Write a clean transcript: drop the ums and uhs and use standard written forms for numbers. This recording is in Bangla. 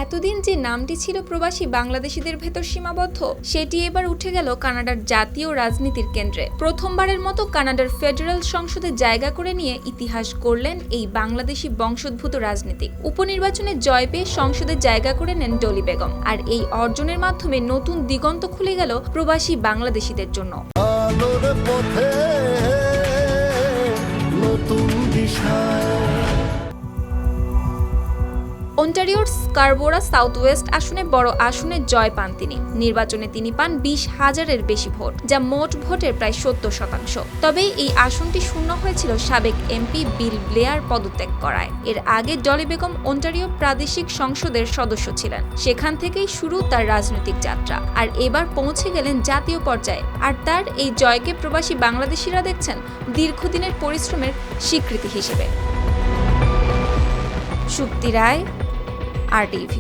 এতদিন যে নামটি ছিল প্রবাসী বাংলাদেশিদের ভেতর সীমাবদ্ধ, সেটি এবার উঠে গেল কানাডার জাতীয় রাজনীতির কেন্দ্রে। প্রথমবারের মতো কানাডার ফেডারেল সংসদে জায়গা করে নিয়ে ইতিহাস গড়লেন এই বাংলাদেশি বংশোদ্ভূত রাজনীতিক। উপনির্বাচনে জয় পেয়ে সংসদে জায়গা করে নেন ডলি বেগম। আর এই অর্জনের মাধ্যমে নতুন দিগন্ত খুলে গেল প্রবাসী বাংলাদেশিদের জন্য। অন্টারিওর স্কারবোরা সাউথ ওয়েস্ট আসনে বড় আসনে জয় পান তিনি। নির্বাচনে তিনি পান 20,000-এর বেশি ভোট, যা মোট ভোটের প্রায় 70%। তবে এই আসনটি শূন্য হয়েছিল সাবেক এমপি বিল ব্লেয়ার পদত্যাগ করায়। এর আগে ডলি বেগম অন্টারিও প্রাদেশিক সংসদের সদস্য ছিলেন। সেখান থেকেই শুরু তার রাজনৈতিক যাত্রা, আর এবার পৌঁছে গেলেন জাতীয় পর্যায়ে। আর তার এই জয়কে প্রবাসী বাংলাদেশিরা দেখছেন দীর্ঘদিনের পরিশ্রমের স্বীকৃতি হিসেবে। শুক্তি রায়, RTV।